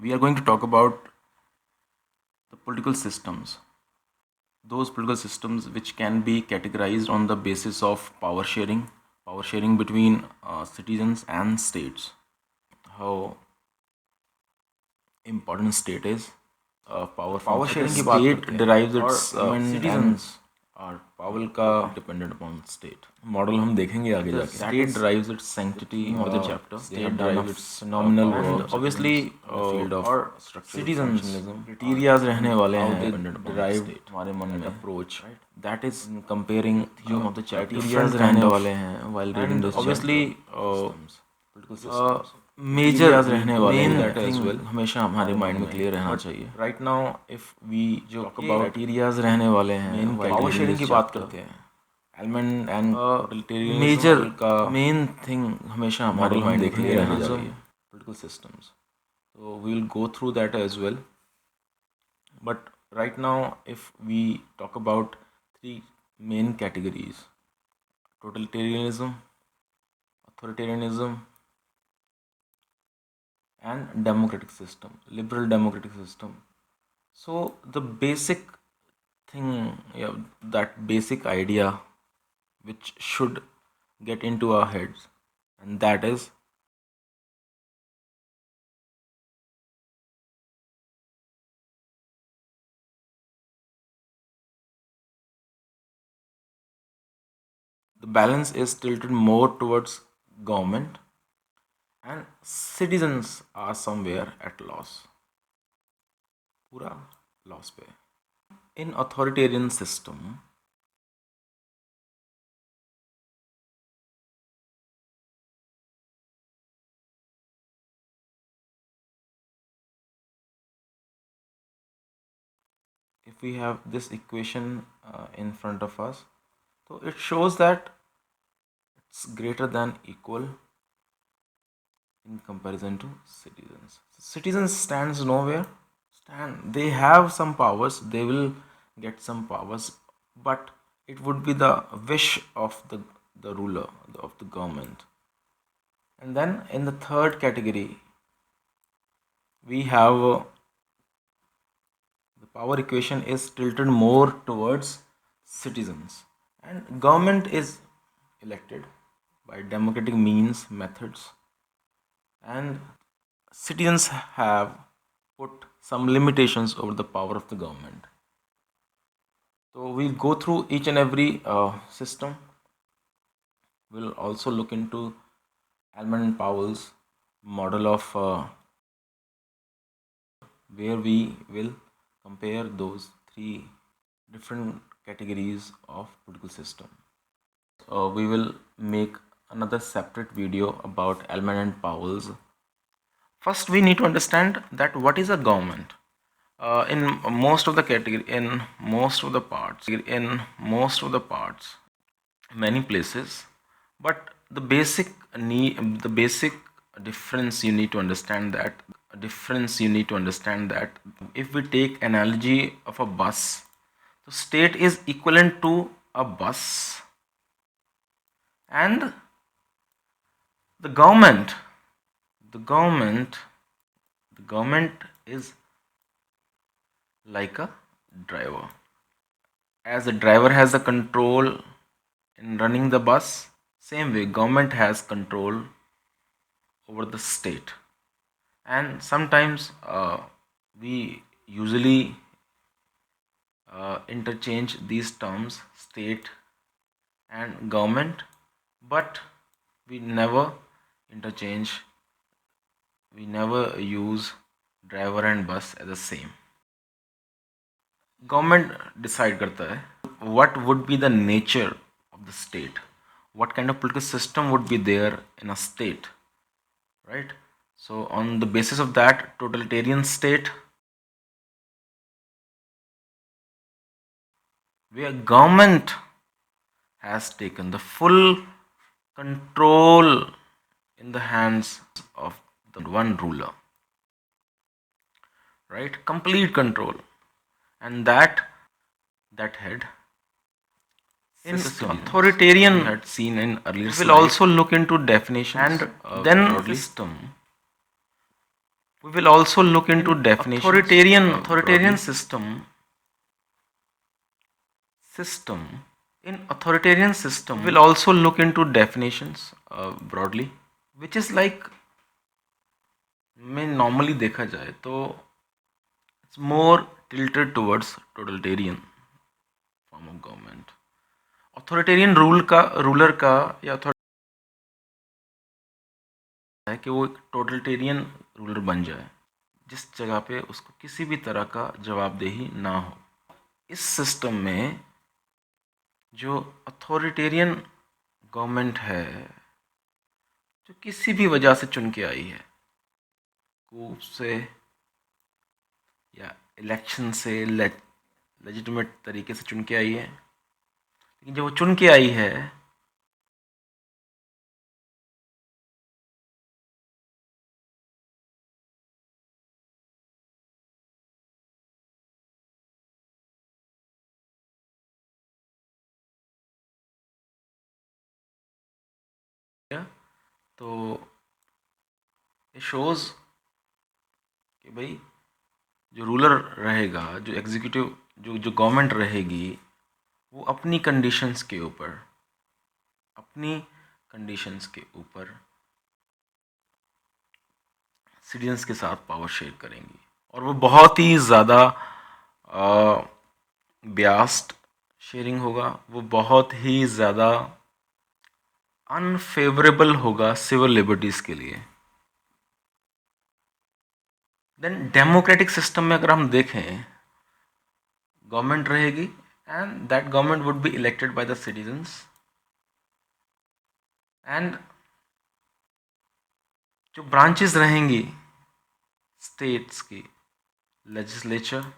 we are going to talk about the political systems, those political systems which can be categorized on the basis of power sharing between citizens and states. How important state is, power from power sharing की बात state करते हैं derives और its citizens are power का dependent upon state. Model हम देखेंगे आगे The जाके. state derives its sanctity of the chapter. they State have done a derives its phenomenal power work, and obviously in the field of our structural citizens functionalism, criterias रहने वाले how हैं they dependent upon derived state. हमारे मन That में approach, right? that is comparing जो of the chapter criterias different रहने kind of वाले हैं while reading and this obviously systems, political systems. Major criterias रहने वाले मेन हैं that as थिंग well. हमेशा हमारे माइंड में क्लियर रहना But चाहिए. right now if we जो talk कि about क्राइटेरियाज रहने वाले हैं main while power reading sharing this की बात chapter. करते हैं element and totalitarianism मेजर का मेन थिंग हमेशा हमारे मॉडल हम माइंड में देखेंगे क्लियर आगे रहना जाके. चाहिए. political systems. So we will go through that as well. But right now, if we talk about three main categories: totalitarianism, authoritarianism, and democratic system, liberal democratic system. So the basic thing, yeah, that basic idea which should get into our heads, and that is the balance is tilted more towards government and citizens are somewhere at loss. पूरा loss पे. In authoritarian system, if we have this equation in front of us, so it shows that it's greater than equal in comparison to citizens. Citizens stands nowhere. They have some powers. They will get some powers, but it would be the wish of the ruler of the government. And then in the third category, we have the power equation is tilted more towards citizens, and government is elected by democratic means methods, and citizens have put some limitations over the power of the government. So we'll go through each and every system. We'll also look into Almond Powell's model of where we will compare those three different categories of political system. We will make another separate video about Almond and Powell's. First, we need to understand that what is a government. In most of the category, in most of the parts, many places, but the basic difference you need to understand that if we take analogy of a bus, the state is equivalent to a bus, and the government the government the government is like a driver. As the driver has the control in running the bus, same way government has control over the state. And sometimes we usually interchange these terms, state and government, but we never interchange, we never use driver and bus as the same. Government decide करता है what would be the nature of the state, what kind of political system would be there in a state, right? So on the basis of that, totalitarian state where government has taken the full control in the hands of the one ruler, right? Complete control. And that head in authoritarian we had seen in earlier we will also look into definitions and then system We will also look into definitions. Authoritarian system. In authoritarian system, we'll also look into definitions broadly, which is like, में normally देखा जाए तो it's more tilted towards totalitarian form of government. Authoritarian ruler का या है कि वो एक टोटलिटेरियन रूलर बन जाए जिस जगह पे उसको किसी भी तरह का जवाबदेही ना हो. इस सिस्टम में जो अथॉरिटेरियन गवर्नमेंट है जो किसी भी वजह से चुन के आई है, कूप से या इलेक्शन से, लेजिटिमेट तरीके से चुन के आई है, लेकिन जब वो चुन के आई है तो ये शोज कि भाई जो रूलर रहेगा, जो एग्जीक्यूटिव, जो गवर्नमेंट रहेगी, वो अपनी कंडीशंस के ऊपर सिटीजन्स के साथ पावर शेयर करेंगी और वो बहुत ही ज़्यादा ब्यास्ड शेयरिंग होगा, वो बहुत ही ज़्यादा अनफेवरेबल होगा सिविल लिबर्टीज़ के लिए. देन डेमोक्रेटिक सिस्टम में अगर हम देखें, गवर्नमेंट रहेगी and that government would be elected by the citizens and जो ब्रांचेस रहेंगी स्टेट्स की, legislature,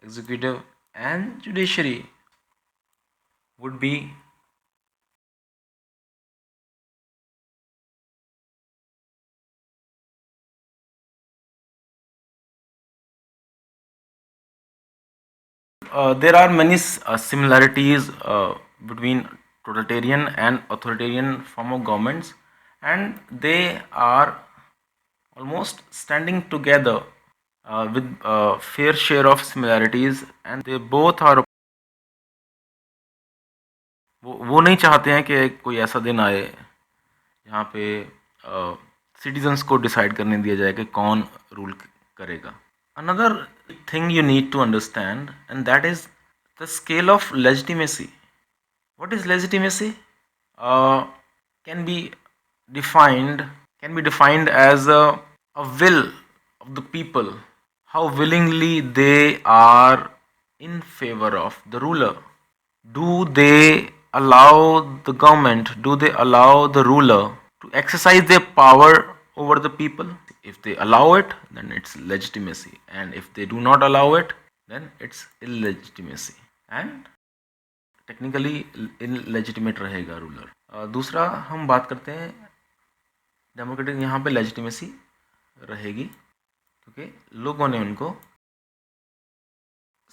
executive and judiciary would be there are many similarities between totalitarian and authoritarian form of governments, and they are almost standing together with fair share of similarities, and they both are. वो नहीं चाहते हैं कि कोई ऐसा दिन आए जहाँ पे सिटीजन्स को डिसाइड करने दिया जाए कि कौन रूल करेगा. Another thing you need to understand, and that is the scale of legitimacy. What is legitimacy? Can be defined as a will of the people, how willingly they are in favor of the ruler. Do they allow the government, do they allow the ruler to exercise their power over the people? If they allow it, then it's legitimacy, and if they do not allow it, then it's illegitimacy, and technically illegitimate रहेगा ruler. दूसरा हम बात करते हैं democratic, यहाँ पे legitimacy रहेगी क्योंकि लोगों ने उनको.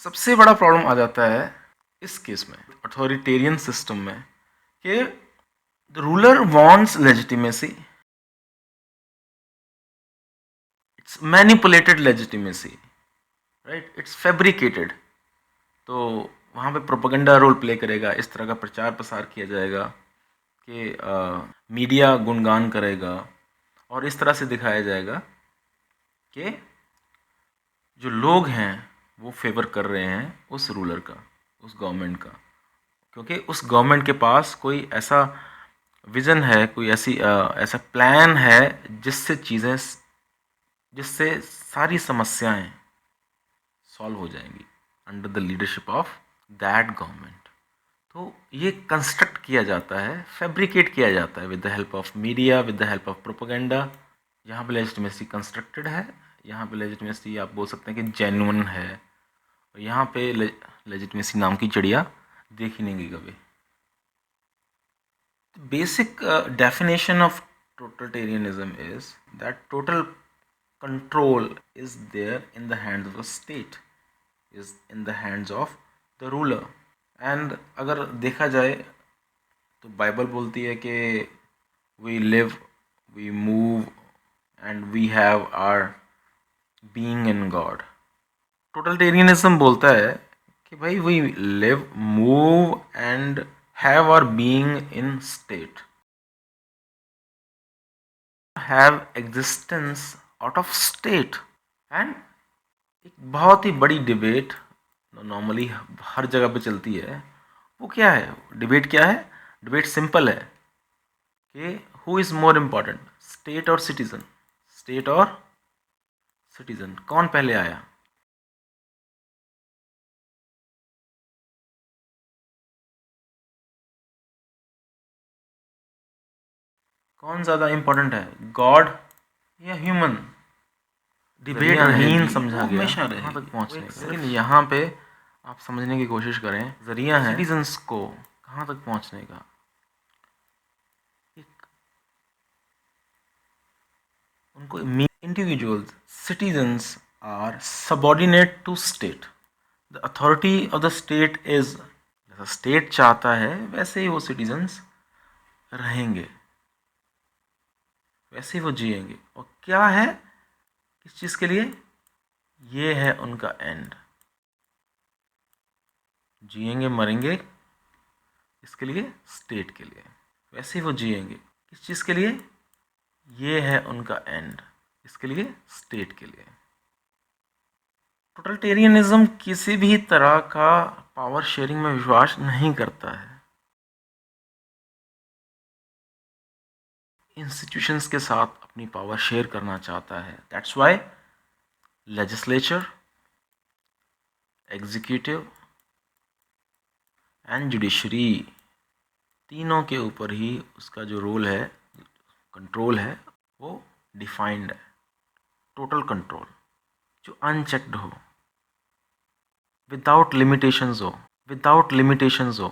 सबसे बड़ा प्रॉब्लम आ जाता है इस केस में अथॉरिटेरियन सिस्टम में कि the ruler wants legitimacy, it's manipulated legitimacy, right, it's fabricated. तो वहाँ पे प्रोपेगेंडा रोल प्ले करेगा, इस तरह का प्रचार प्रसार किया जाएगा कि मीडिया गुणगान करेगा और इस तरह से दिखाया जाएगा कि जो लोग हैं वो फेवर कर रहे हैं उस रूलर का, उस गवर्नमेंट का, क्योंकि उस गवर्नमेंट के पास कोई ऐसा विज़न है, कोई ऐसा प्लान है जिससे सारी समस्याएं सॉल्व हो जाएंगी under the leadership of that government. तो ये कंस्ट्रक्ट किया जाता है, फैब्रिकेट किया जाता है with the help of media, with the help of propaganda. यहाँ पे लेजिटिमेसी कंस्ट्रक्टेड है, यहाँ पे लेजिटिमेसी आप बोल सकते हैं कि जेन्युइन है, और यहाँ पे लेजिटिमेसी नाम की चिड़िया देखी नहीं गई कभी. Basic definition of totalitarianism is that total control is there in the hands of the state, is in the hands of the ruler. and अगर देखा जाए तो बाइबल बोलती है कि we live, we move and we have our being in God. Totalitarianism बोलता है कि भाई we live, move and have our being in state, have existence out of state. And एक बहुत ही बड़ी डिबेट नॉर्मली हर जगह पे चलती है, वो क्या है? डिबेट क्या है? डिबेट सिंपल है कि who is more important, state और सिटीज़न? स्टेट और सिटीज़न, कौन पहले आया? कौन ज़्यादा इम्पोर्टेंट है, गॉड या ह्यूमन? डिबेट रहीन समझा गया कहाँ तक पहुँचने का, लेकिन यहाँ पे आप समझने की कोशिश करें, जरिया है सिटीजन्स को कहाँ तक पहुँचने का। एक उनको individuals, citizens are subordinate to state. The authority of the state is, जैसा स्टेट चाहता है वैसे ही वो सिटीजन्स रहेंगे, वैसे ही वो जिएंगे। और क्या है, किस चीज़ के लिए? ये है उनका एंड। जिएंगे मरेंगे इसके लिए, स्टेट के लिए, वैसे ही वो जिएंगे किस चीज़ के लिए? ये है उनका एंड, इसके लिए, स्टेट के लिए। टोटलिटेरियनिज्म किसी भी तरह का पावर शेयरिंग में विश्वास नहीं करता है, इंस्टीट्यूशंस के साथ अपनी पावर शेयर करना चाहता है। That's why legislature, executive and judiciary, तीनों के ऊपर ही उसका जो रोल है, कंट्रोल है, वो डिफाइंड है। टोटल कंट्रोल जो अनचेक्ड हो, विदाउट लिमिटेशंस हो, विदाउट लिमिटेशंस हो,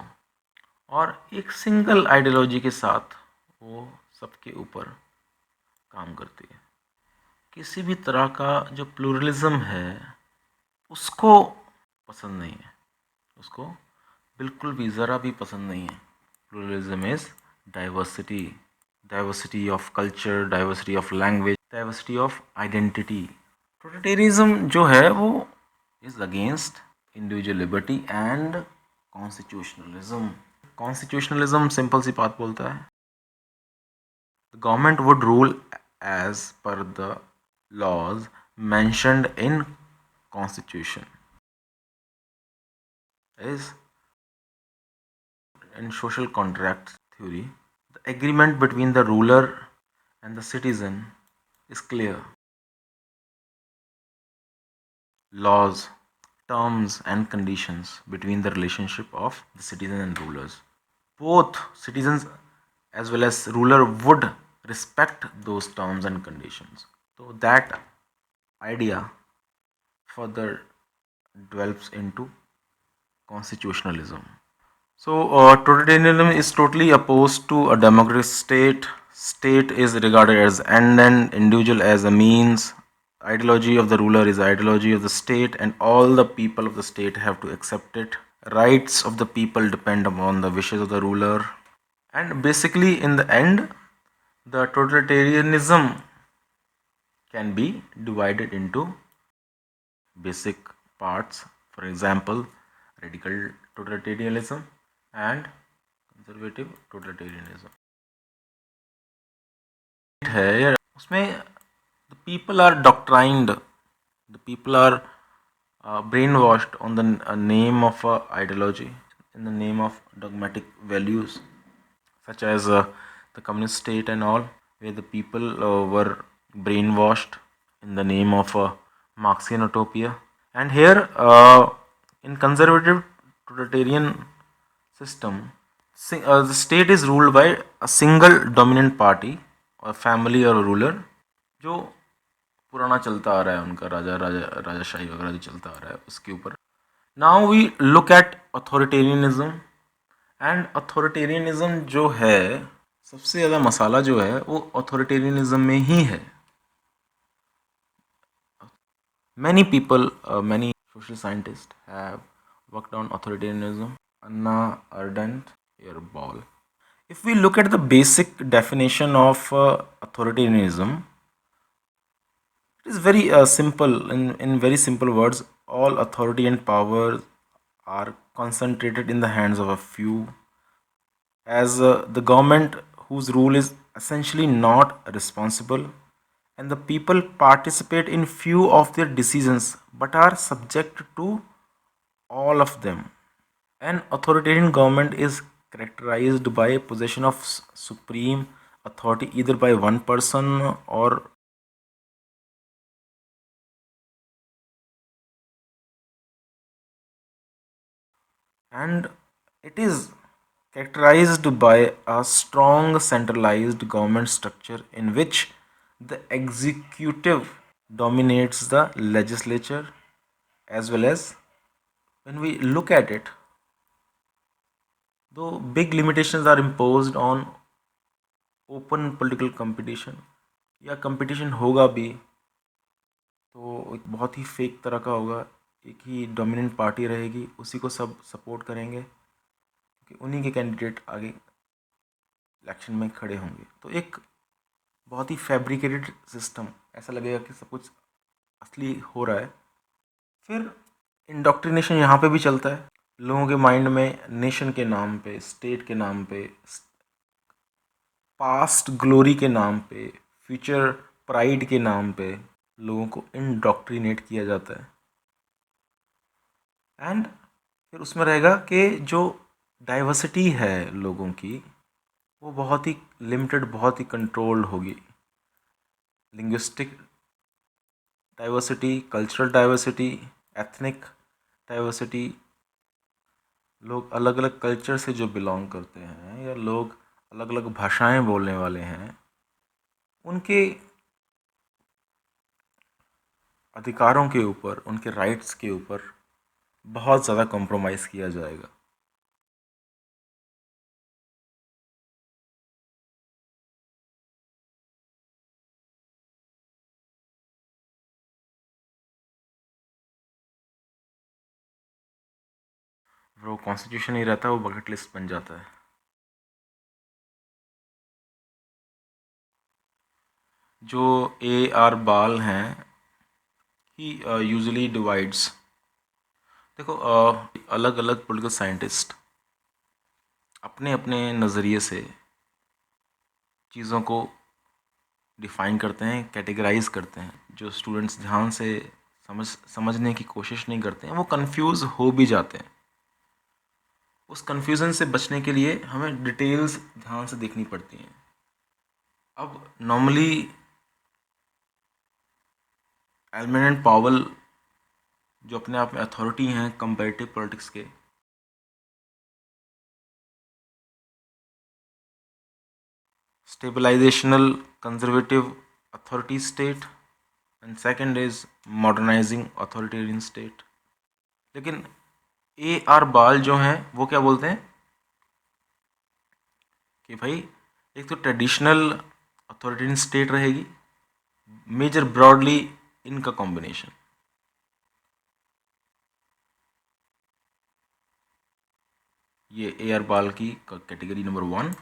और एक सिंगल आइडियोलॉजी के साथ वो सबके ऊपर काम करती है। किसी भी तरह का जो प्लूरलिज्म है उसको पसंद नहीं है, उसको बिल्कुल भी ज़रा भी पसंद नहीं है। Pluralism is diversity, diversity of culture, diversity of language, diversity of identity. Totalitarianism जो है वो is against individual liberty and constitutionalism. Constitutionalism simple सी बात बोलता है, the government would rule as per the laws mentioned in constitution is in social contract theory. The agreement between the ruler and the citizen is clear. Laws, terms and conditions between the relationship of the citizen and rulers. Both citizens as well as ruler would respect those terms and conditions. So that idea further develops into constitutionalism. So, totalitarianism is totally opposed to a democratic state. State is regarded as end and individual as a means. Ideology of the ruler is ideology of the state, and all the people of the state have to accept it. Rights of the people depend upon the wishes of the ruler, and basically, in the end, the totalitarianism can be divided into basic parts. For example, radical totalitarianism and conservative totalitarianism है उसमें the people are doctrined, the people are brainwashed on the name of ideology, in the name of dogmatic values such as the communist state and all, where the people were brainwashed in the name of Marxian utopia. And here in conservative totalitarian system, the state is ruled by a single dominant party or family or ruler, जो पुराना चलता आ रहा है उनका, राजाशाही वगैरह जो चलता आ रहा है उसके ऊपर। Now we look at authoritarianism, and authoritarianism जो है, सबसे ज़्यादा मसाला जो है वो अथॉरिटेरियनिज्म में ही है। Many people, many social scientists have worked on authoritarianism. Anna Ardent, your ball. If we look at the basic definition of authoritarianism, It is very simple. In very simple words, all authority and power are concentrated in the hands of a few, as the government whose rule is essentially not responsible, and the people participate in few of their decisions but are subject to all of them. An authoritarian government is characterized by possession of supreme authority either by one person or and it is characterized by a strong centralized government structure in which the executive dominates the legislature, as well as when we look at it, though big limitations are imposed on open political competition, या competition होगा भी तो एक बहुत ही fake तरह का होगा, एक ही डोमिनेंट पार्टी रहेगी, उसी को सब सपोर्ट करेंगे क्योंकि उन्हीं के कैंडिडेट आगे इलेक्शन में खड़े होंगे। तो एक बहुत ही फैब्रिकेटेड सिस्टम, ऐसा लगेगा कि सब कुछ असली हो रहा है। फिर इंडोक्ट्रिनेशन यहाँ पे भी चलता है, लोगों के माइंड में नेशन के नाम पे, स्टेट के नाम पे, पास्ट ग्लोरी के नाम पे, फ्यूचर प्राइड के नाम पे लोगों को इंडोक्ट्रिनेट किया जाता है। एंड फिर उसमें रहेगा कि जो डाइवर्सिटी है लोगों की वो बहुत ही लिमिटेड, बहुत ही कंट्रोल्ड होगी। Linguistic diversity, cultural diversity, ethnic diversity, लोग अलग अलग कल्चर से जो बिलोंग करते हैं या लोग अलग अलग भाषाएं बोलने वाले हैं, उनके अधिकारों के ऊपर, उनके राइट्स के ऊपर बहुत ज़्यादा कॉम्प्रोमाइज़ किया जाएगा। वो कॉन्स्टिट्यूशन ही रहता है, वो बकेट लिस्ट बन जाता है। जो A.R. बाल हैं, ही यूजुअली डिवाइड्स, देखो अलग अलग पॉलिटिकल साइंटिस्ट अपने अपने नज़रिए से चीज़ों को डिफ़ाइन करते हैं, कैटेगराइज करते हैं। जो स्टूडेंट्स ध्यान से समझने की कोशिश नहीं करते हैं वो कंफ्यूज हो भी जाते हैं। उस कंफ्यूजन से बचने के लिए हमें डिटेल्स ध्यान से देखनी पड़ती हैं। अब नॉर्मली एल्मन एंड पावल जो अपने आप में अथॉरिटी हैं कंपैरेटिव पॉलिटिक्स के, stabilisational conservative authority state and second is modernising authoritarian state. लेकिन A.R. बाल जो हैं वो क्या बोलते हैं कि भाई एक तो ट्रेडिशनल अथॉरिटेरियन स्टेट रहेगी, मेजर ब्रॉडली इनका कॉम्बिनेशन। ये A.R. बाल की कैटेगरी नंबर 1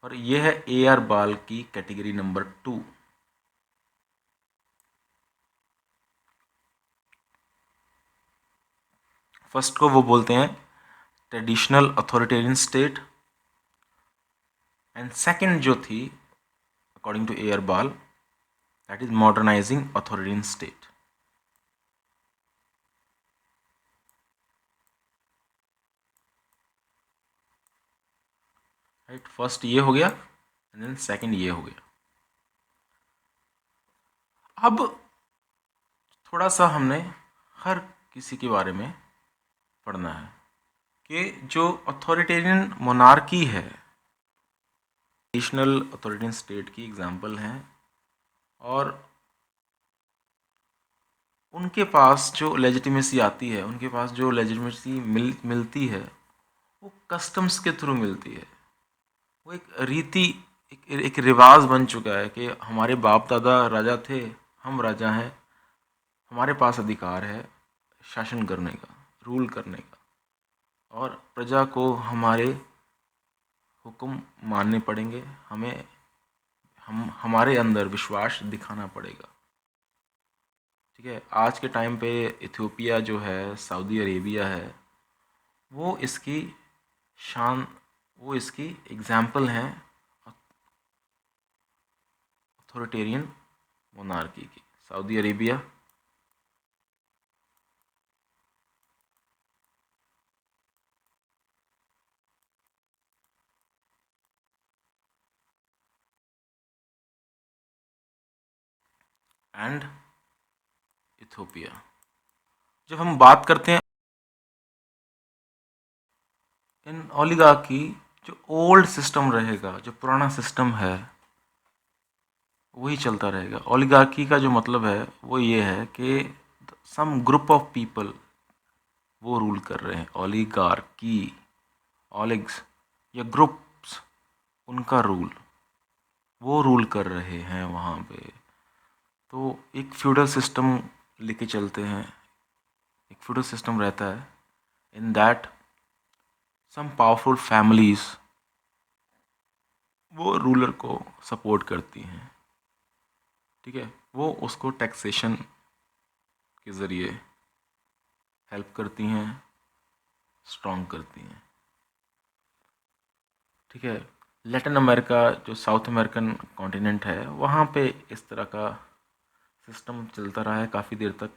और ये है A.R. बाल की कैटेगरी नंबर 2। फर्स्ट को वो बोलते हैं traditional authoritarian state, and second जो थी अकॉर्डिंग टू A.R. बाल, that is modernising authoritarian state. Right, first ये हो गया एंड देन सेकंड ये हो गया। अब थोड़ा सा हमने हर किसी के बारे में पढ़ना है कि जो अथॉरिटेरियन मोनार्की है, ट्रेडिशनल अथॉरिटेरियन स्टेट की एग्जांपल हैं, और उनके पास जो लेजिटिमेसी आती है, उनके पास जो लेजिटिमेसी मिलती है वो कस्टम्स के थ्रू मिलती है। वो एक रीति, एक रिवाज बन चुका है कि हमारे बाप दादा राजा थे, हम राजा हैं, हमारे पास अधिकार है शासन करने का, रूल करने का, और प्रजा को हमारे हुक्म मानने पड़ेंगे, हमें हमारे अंदर विश्वास दिखाना पड़ेगा। ठीक है, आज के टाइम पे इथियोपिया जो है, सऊदी अरेबिया है, वो इसकी शान, वो इसकी एग्जाम्पल हैं अथॉरिटेरियन मोनार्की की। Saudi Arabia and Ethiopia. जब हम बात करते हैं इन ओलिगार्की, जो ओल्ड सिस्टम रहेगा, जो पुराना सिस्टम है, वही चलता रहेगा। ओलिगार्की का जो मतलब है वो ये है कि सम ग्रुप ऑफ पीपल वो रूल कर रहे हैं। ओलिगार्की, ओलिग्स या ग्रुप्स, उनका रूल, वो रूल कर रहे हैं वहाँ पे। तो एक फ्यूडल सिस्टम लेके चलते हैं, एक फ्यूडल सिस्टम रहता है, in that some powerful families वो रूलर को सपोर्ट करती हैं। ठीक है, वो उसको टैक्सेशन के ज़रिए हेल्प करती हैं, स्ट्रॉन्ग करती हैं। ठीक है, लैटिन अमेरिका, जो साउथ अमेरिकन कॉन्टिनेंट है, वहाँ पे इस तरह का सिस्टम चलता रहा है काफ़ी देर तक।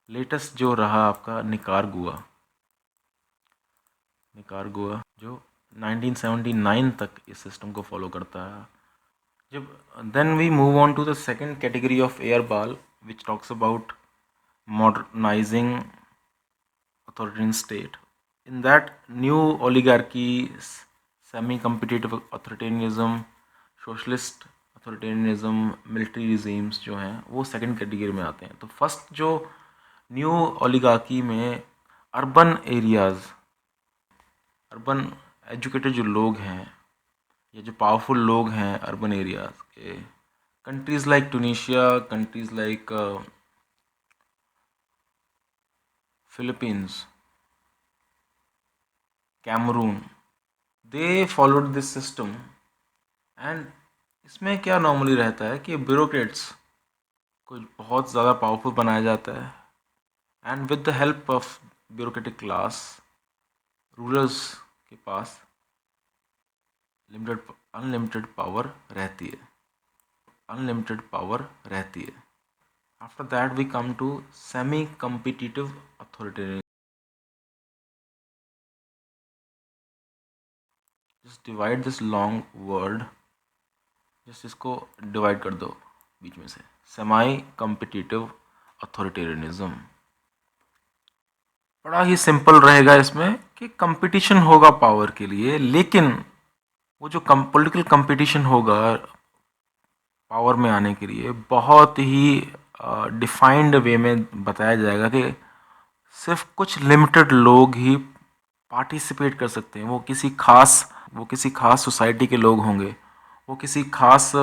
लेटेस्ट जो रहा आपका निकारागुआ, जो 1979 तक इस सिस्टम को फॉलो करता है। जब then we move on to the second category of AR Ball, which talks about modernizing authoritarian state. In that, new oligarchies, semi-competitive authoritarianism, socialist authoritarianism, military regimes जो हैं वो सेकंड कैटेगरी में आते हैं। तो फर्स्ट जो न्यू ओलिगार्की में urban areas, urban educated जो लोग हैं या जो पावरफुल लोग हैं अर्बन एरियाज़ के, countries like Tunisia, countries like Philippines, Cameroon, they followed this system। And इसमें क्या नॉर्मली रहता है कि ब्यूरोक्रेट्स को बहुत ज़्यादा पावरफुल बनाया जाता है, and with the help of bureaucratic class, rulers के पास अनलिमिटेड पावर रहती है। After that we come to semi-competitive authoritarianism। Just divide this long word, just इसको डिवाइड कर दो बीच में से, सेमी कम्पिटिटिव अथॉरिटेरियनिज्म। बड़ा ही सिंपल रहेगा इसमें कि कंपटीशन होगा पावर के लिए, लेकिन वो जो पॉलिटिकल कंपटीशन होगा पावर में आने के लिए, बहुत ही डिफाइंड वे में बताया जाएगा कि सिर्फ कुछ लिमिटेड लोग ही पार्टिसिपेट कर सकते हैं। वो किसी खास सोसाइटी के लोग होंगे, वो किसी खास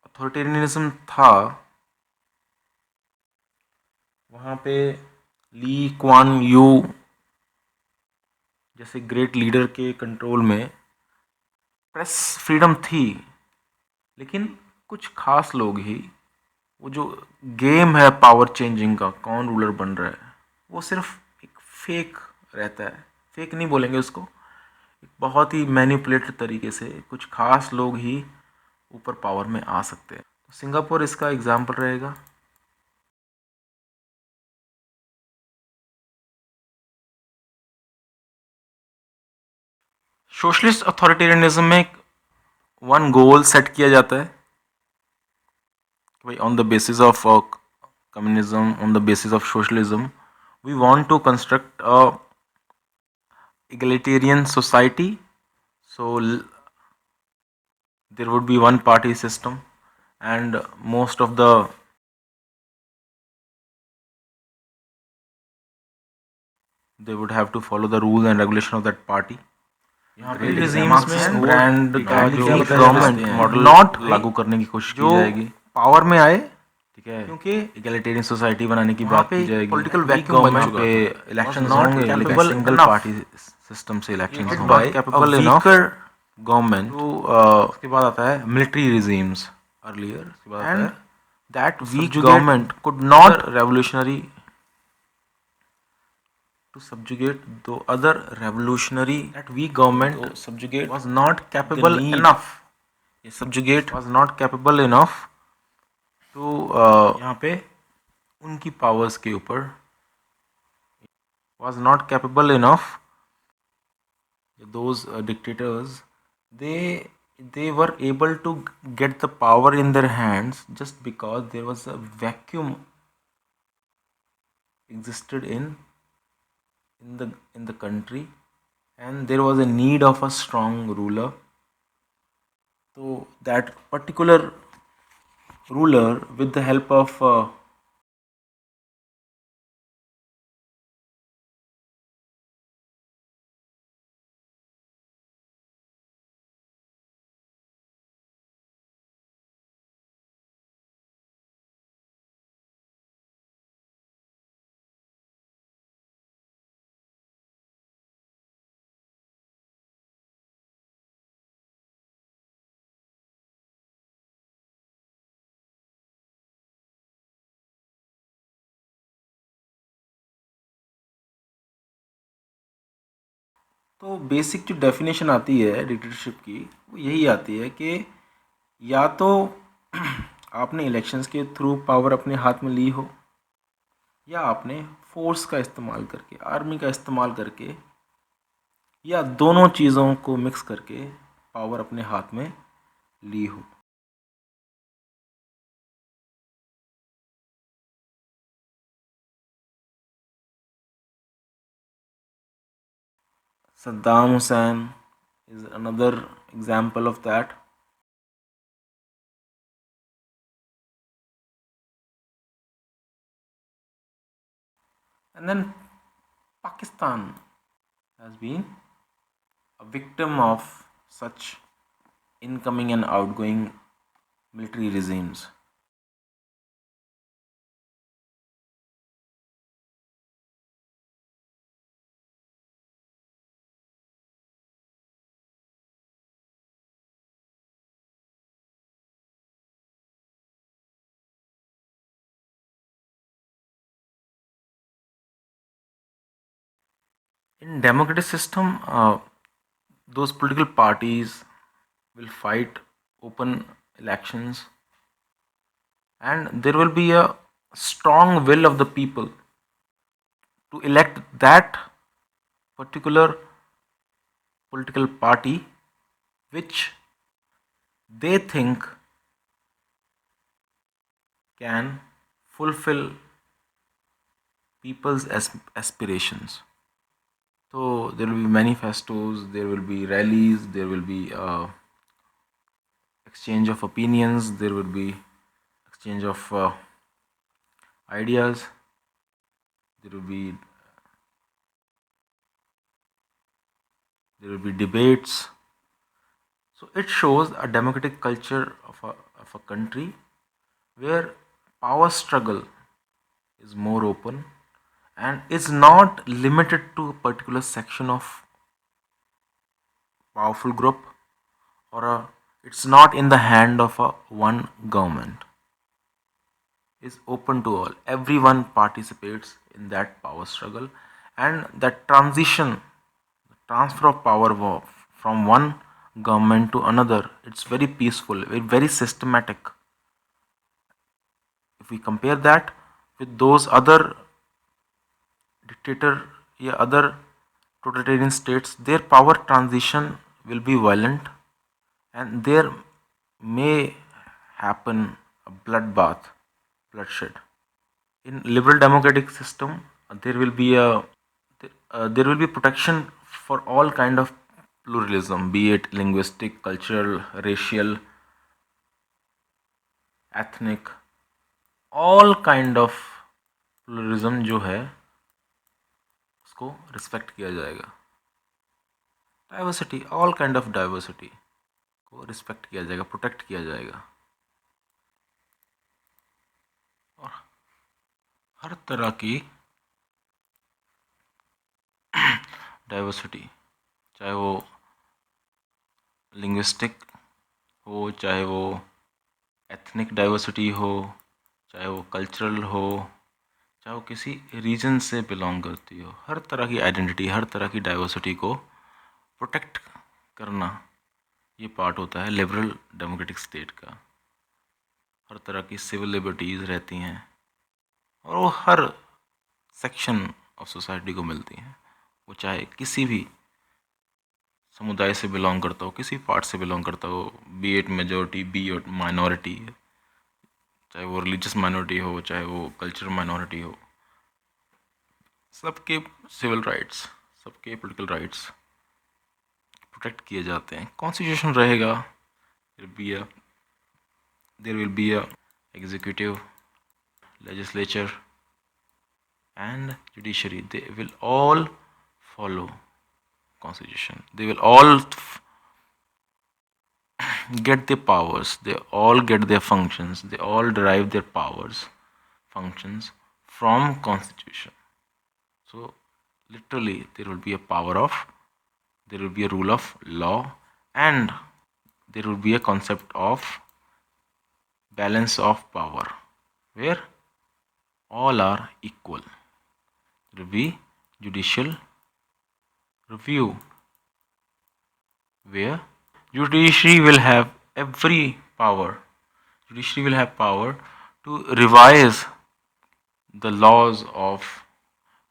अथॉरिटेरियनिज्म था वहाँ पे। ली क्वान यू जैसे ग्रेट लीडर के कंट्रोल में प्रेस फ्रीडम थी, लेकिन कुछ खास लोग ही, वो जो गेम है पावर चेंजिंग का, कौन रूलर बन रहा है, वो सिर्फ एक फेक रहता है। फेक नहीं बोलेंगे उसको, एक बहुत ही मैनिपुलेटेड तरीके से कुछ खास लोग ही ऊपर पावर में आ सकते हैं। तो सिंगापुर इसका एग्जाम्पल रहेगा। सोशलिस्ट अथॉरिटेरियनिज्म में वन गोल सेट किया जाता है, भाई on the basis of communism, on the basis of socialism, we want to construct a egalitarian society, so there would be one party system, and most of the they would have to follow the rules and regulation of that party। Brand का जो government model not लागू करने की कोशिश की जाएगी। Power में आए ठीक है, क्योंकि इगैलिटेरियन सोसाइटी बनाने की वहाँ बात पे की जाएगी, पॉलिटिकल वीक वैक्यूम बन गवर्नमेंट चुका पे था, इलेक्शंस not होंगे लेकिन capable single enough, party system से इलेक्शंस aided होंगे, by not a capable enough weaker government to उसके बाद आता है मिलिट्री रिजीम्स अर्लियर, उसके बाद आता and है that to weak subjugate government could not revolutionary to subjugate the other revolutionary, that weak government to subjugate was not the capable need, enough, ये subjugate was not capable enough to यहाँ पे उनकी powers के ऊपर was not capable enough, those dictators, they they were able to get the power in their hands just because there was a vacuum existed in the country, and there was a need of a strong ruler. So that particular ruler, with the help of तो basic जो definition आती है dictatorship की वो यही आती है कि या तो आपने इलेक्शंस के थ्रू पावर अपने हाथ में ली हो, या आपने फोर्स का इस्तेमाल करके, आर्मी का इस्तेमाल करके, या दोनों चीज़ों को मिक्स करके पावर अपने हाथ में ली हो। Saddam Hussein is another example of that. And then Pakistan has been a victim of such incoming and outgoing military regimes. In democratic system, those political parties will fight open elections, and there will be a strong will of the people to elect that particular political party which they think can fulfill people's aspirations. So there will be manifestos, there will be rallies, there will be exchange of opinions, there will be exchange of ideas, there will be debates. So it shows a democratic culture of a country where power struggle is more open and is not limited to a particular section of powerful group, or it's not in the hand of a one government. Is open to all. Everyone participates in that power struggle, and that transition, the transfer of power from one government to another, it's very peaceful, very systematic. If we compare that with those other dictator, yeah, other totalitarian states, their power transition will be violent, and there may happen a bloodbath, bloodshed. In liberal democratic system, there will be there will be protection for all kind of pluralism, be it linguistic, cultural, racial, ethnic, all kind of pluralism जो है उसको respect किया जाएगा. Diversity, all kind of diversity को respect किया जाएगा, protect किया जाएगा. हर तरह की डाइवर्सिटी, चाहे वो लिंग्विस्टिक हो, चाहे वो एथनिक डाइवर्सिटी हो, चाहे वो कल्चरल हो, चाहे वो किसी रीजन से बिलोंग करती हो, हर तरह की आइडेंटिटी, हर तरह की डाइवर्सिटी को प्रोटेक्ट करना, ये पार्ट होता है लिबरल डेमोक्रेटिक स्टेट का। हर तरह की सिविल लिबर्टीज़ रहती हैं और वो हर सेक्शन ऑफ सोसाइटी को मिलती हैं, वो चाहे किसी भी समुदाय से बिलोंग करता हो, किसी पार्ट से बिलोंग करता हो, be it majority, be it minority, चाहे वो रिलीजियस माइनॉरिटी हो, चाहे वो कल्चरल माइनॉरिटी हो, सबके सिविल राइट्स, सबके पॉलिटिकल राइट्स प्रोटेक्ट किए जाते हैं। कॉन्स्टिट्यूशन रहेगा, there will be a executive, legislature and judiciary. They will all follow constitution. They will all get their powers, they all get their functions, they all derive their powers, functions from constitution. So literally there will be a power of, there will be a rule of law, and there will be a concept of balance of power where all are equal. There will be judicial review where judiciary will have every power. Judiciary will have power to revise the laws of,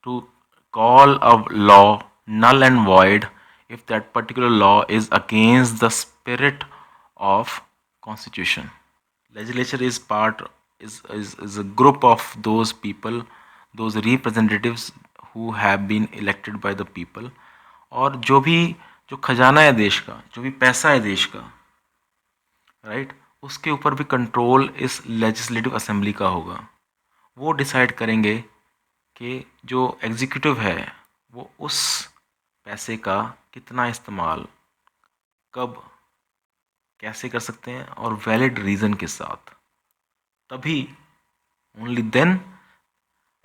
to call a law null and void if that particular law is against the spirit of constitution. Legislature is part, is a group of those people, those representatives who have been elected by the people, और जो खजाना है देश का, जो भी पैसा है देश का, राइट, उसके ऊपर भी कंट्रोल इस लेजिस्लेटिव असेंबली का होगा। वो डिसाइड करेंगे कि जो एग्जीक्यूटिव है वो उस पैसे का कितना इस्तेमाल कब कैसे कर सकते हैं और वैलिड रीज़न के साथ, तभी only then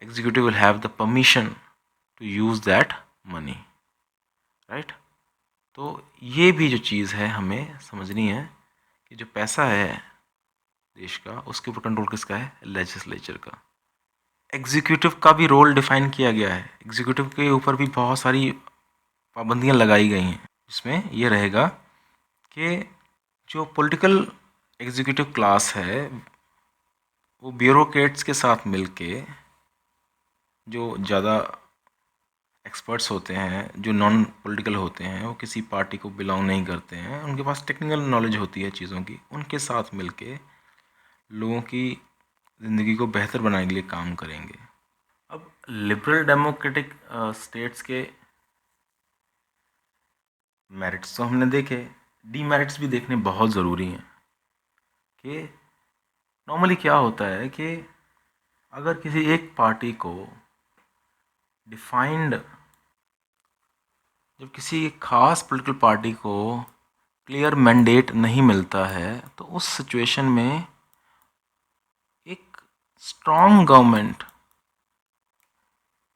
executive will have the permission to use that money, right. तो ये भी जो चीज़ है हमें समझनी है कि जो पैसा है देश का, उसके ऊपर कंट्रोल किसका है, लेजिस्लेचर का। एग्जीक्यूटिव का भी रोल डिफाइन किया गया है, एग्जीक्यूटिव के ऊपर भी बहुत सारी पाबंदियां लगाई गई हैं, जिसमें ये रहेगा कि जो पॉलिटिकल एग्जीक्यूटिव क्लास है वो ब्यूरोक्रेट्स के साथ मिलके, जो ज़्यादा एक्सपर्ट्स होते हैं, जो नॉन पॉलिटिकल होते हैं, वो किसी पार्टी को बिलोंग नहीं करते हैं, उनके पास टेक्निकल नॉलेज होती है चीज़ों की, उनके साथ मिलके लोगों की ज़िंदगी को बेहतर बनाने के लिए काम करेंगे। अब लिबरल डेमोक्रेटिक स्टेट्स के मेरिट्स तो हमने देखे, डीमेरिट्स भी देखने बहुत ज़रूरी हैं कि नॉर्मली क्या होता है कि अगर किसी एक पार्टी को डिफाइंड, जब किसी एक खास पॉलिटिकल पार्टी को क्लियर मैंडेट नहीं मिलता है, तो उस सिचुएशन में एक स्ट्रॉन्ग गवर्नमेंट,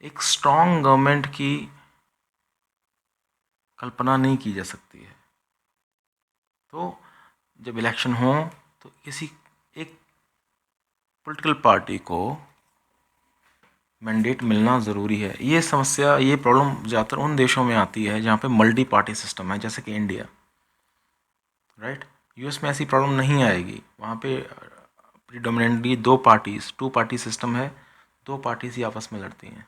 एक स्ट्रॉन्ग गवर्नमेंट की कल्पना नहीं की जा सकती है। तो जब इलेक्शन हो तो किसी एक पॉलिटिकल पार्टी को मैंडेट मिलना ज़रूरी है। ये समस्या, ये प्रॉब्लम ज़्यादातर उन देशों में आती है जहाँ पे मल्टी पार्टी सिस्टम है, जैसे कि इंडिया, राइट। यूएस में ऐसी प्रॉब्लम नहीं आएगी, वहाँ पे प्रीडोमिनेंटली दो पार्टीज, टू पार्टी सिस्टम है, दो पार्टीज ही आपस में लड़ती हैं।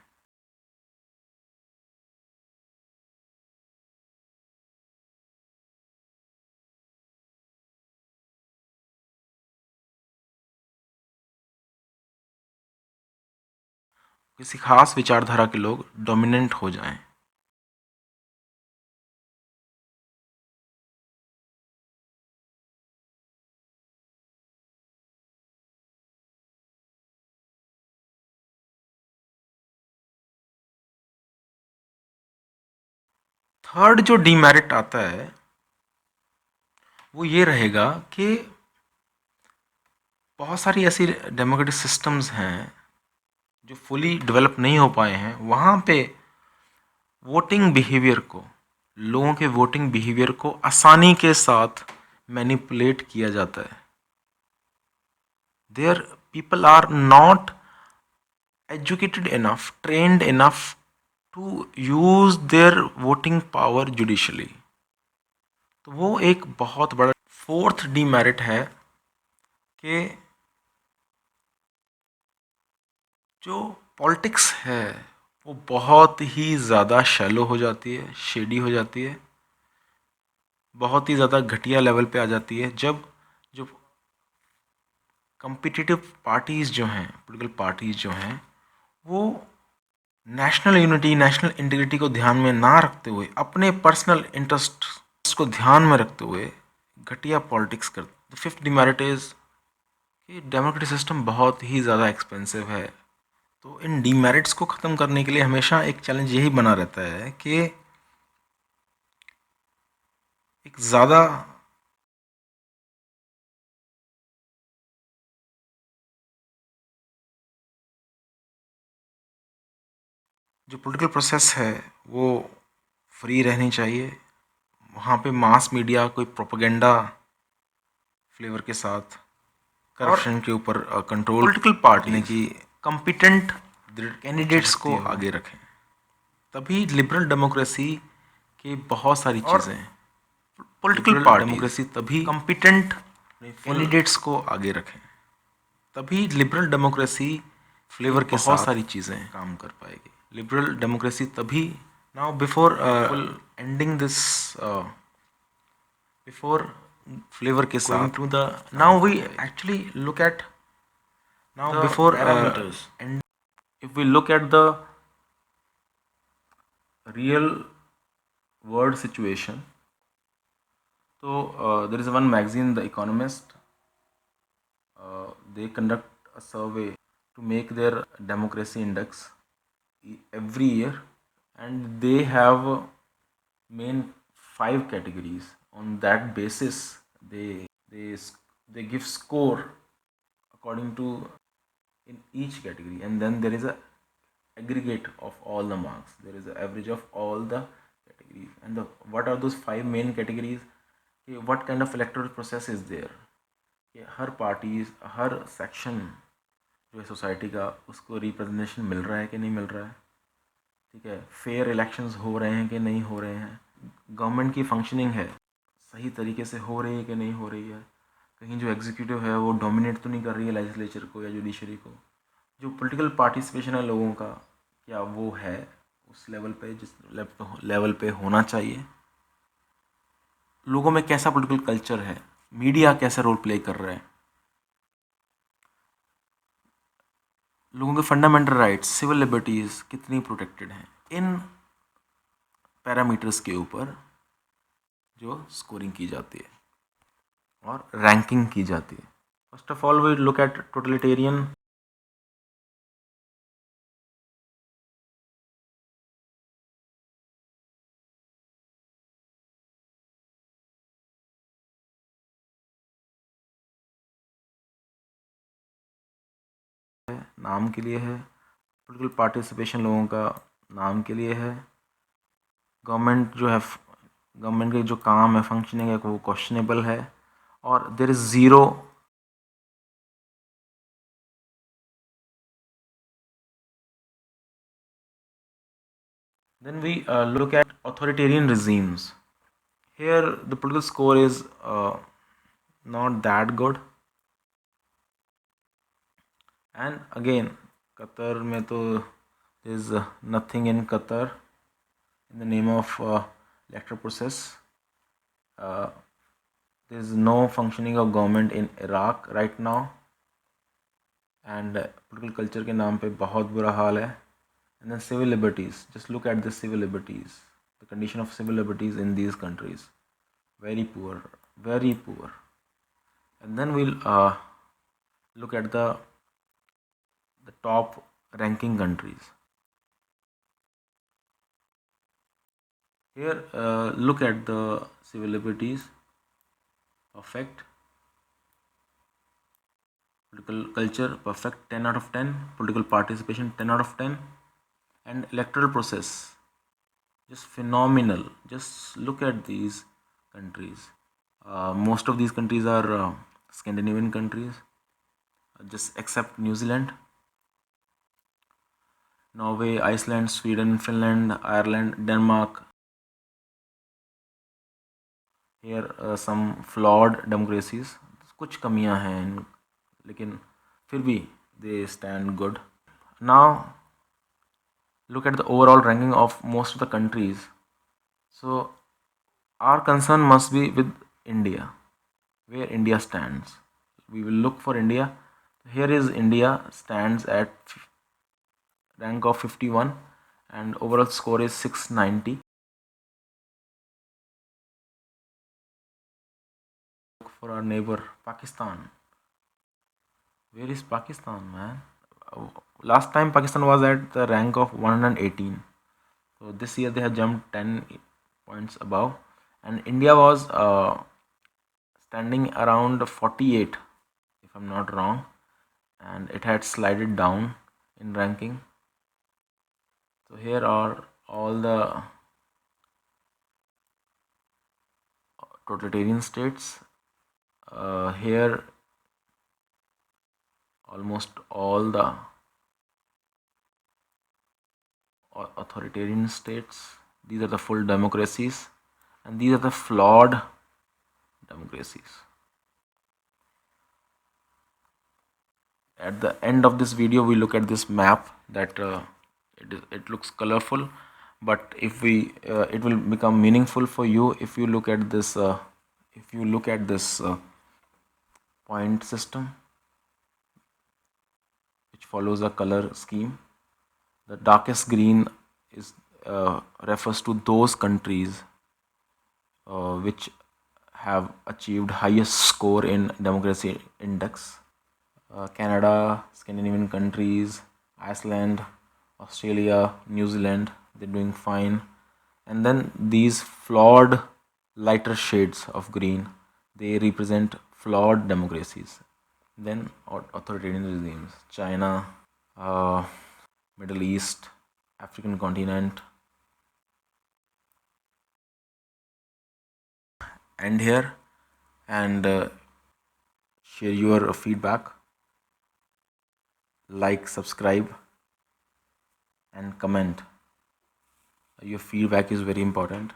किसी खास विचारधारा के लोग डोमिनेंट हो जाएं। थर्ड जो डीमेरिट आता है वो ये रहेगा कि बहुत सारी ऐसी डेमोक्रेटिक सिस्टम्स हैं जो फुली डेवलप नहीं हो पाए हैं, वहाँ पे वोटिंग बिहेवियर को, लोगों के वोटिंग बिहेवियर को आसानी के साथ मैनिपुलेट किया जाता है. There people are not educated enough, trained enough to use their voting power judicially. तो वो एक बहुत बड़ा फोर्थ डीमेरिट है कि जो पॉलिटिक्स है वो बहुत ही ज़्यादा शैलो हो जाती है, शेडी हो जाती है, बहुत ही ज़्यादा घटिया लेवल पे आ जाती है जब जो कम्पिटिटिव पार्टीज़ जो हैं, पॉलिटिकल पार्टीज़ जो हैं, वो नेशनल यूनिटी, नेशनल इंटीग्रिटी को ध्यान में ना रखते हुए, अपने पर्सनल इंटरेस्ट को ध्यान में रखते हुए घटिया पॉलिटिक्स करते. द फिफ्थ डिमेरिट इज़ कि डेमोक्रेटिक सिस्टम बहुत ही ज़्यादा एक्सपेंसिव है. तो इन डिमेरिट्स को ख़त्म करने के लिए हमेशा एक चैलेंज यही बना रहता है कि एक ज़्यादा जो पॉलिटिकल प्रोसेस है वो फ्री रहनी चाहिए. वहाँ पे मास मीडिया कोई प्रोपेगेंडा फ्लेवर के साथ करप्शन के ऊपर कंट्रोल पॉलिटिकल पार्टी की कॉम्पिटेंट कैंडिडेट्स को आगे रखें. तभी लिबरल डेमोक्रेसी की बहुत सारी चीज़ें, पॉलिटिकल पार्टी डेमोक्रेसी तभी कॉम्पिटेंट कैंडिडेट्स को आगे रखें. तभी लिबरल डेमोक्रेसी फ्लेवर के बहुत सारी चीज़ें काम कर पाएगी. लिबरल डेमोक्रेसी तभी. Now before ending this, before flavour के साथ to the, now we actually look at, now before end if we look at the real world situation, so there is one magazine, The Economist. They conduct a survey to make their democracy index every year, and they have main 5 categories. On that basis, they give score according to in each category, and then there is a aggregate of all the marks. There is an average of all the categories. And what are those 5 main categories? What kind of electoral process is there? Her parties, her section जो है society का, उसको representation मिल रहा है कि नहीं मिल रहा है. ठीक है, फेयर इलेक्शंस हो रहे हैं कि नहीं हो रहे हैं, गवर्नमेंट की फंक्शनिंग है सही तरीके से हो रही है कि नहीं हो रही है, कहीं जो एग्जीक्यूटिव है वो डोमिनेट तो नहीं कर रही है लेजिस्लेचर को या जुडिशरी को. जो पॉलिटिकल पार्टिसिपेशन है लोगों का, क्या वो है उस लेवल पे जिस लेवल पे होना चाहिए. लोगों में कैसा पॉलिटिकल कल्चर है, मीडिया कैसा रोल प्ले कर रहा है, लोगों के फंडामेंटल राइट्स, सिविल लिबर्टीज़ कितनी प्रोटेक्टेड हैं. इन पैरामीटर्स के ऊपर जो स्कोरिंग की जाती है और रैंकिंग की जाती है. First of all we look at totalitarian. नाम के लिए है, पॉलिटिकल पार्टिसिपेशन लोगों का नाम के लिए है. गवर्नमेंट जो है, गवर्नमेंट के जो काम है, फंक्शनिंग है, वो क्वेश्चनेबल है. और there is zero then we look at authoritarian regimes. Here the political score is not that good. And again, Qatar में तो there is nothing in Qatar in the name of electoral process. There is no functioning of government in Iraq right now, and political culture के नाम पे बहुत बुरा हाल है. And then civil liberties, just look at the civil liberties, the condition of civil liberties in these countries, very poor, very poor. And then we'll look at the top ranking countries. Here look at the civil liberties, perfect, Political culture, perfect, 10 out of 10. Political participation, 10 out of 10. And electoral process, just phenomenal. Just look at these countries. Most of these countries are Scandinavian countries, just except New Zealand, Norway, Iceland, Sweden, Finland, Ireland, Denmark. Here some flawed democracies, कुछ कमियां हैं लेकिन फिर भी they stand good. Now look at the overall ranking of most of the countries. So our concern must be with India, where India stands. We will look for India. Here is India, stands at rank of 51 and overall score is 690. Look for our neighbor Pakistan. Where is Pakistan, man? Last time Pakistan was at the rank of 118. So this year they have jumped 10 points above, and India was standing around 48, if I'm not wrong, and it had slided down in ranking. So here are all the totalitarian states. Here almost all the authoritarian states. These are the full democracies, and these are the flawed democracies. At the end of this video, we look at this map that it looks colorful, but if we it will become meaningful for you if you look at this point system which follows a color scheme. The darkest green is refers to those countries which have achieved highest score in democracy index. Canada, Scandinavian countries, Iceland, Australia, New Zealand, they're doing fine. And then these flawed lighter shades of green, they represent flawed democracies. Then authoritarian regimes, China, Middle East, African continent. End here and share your feedback. Like, subscribe, and comment. Your feedback is very important.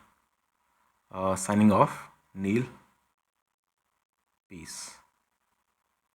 Signing off, Neil. Peace.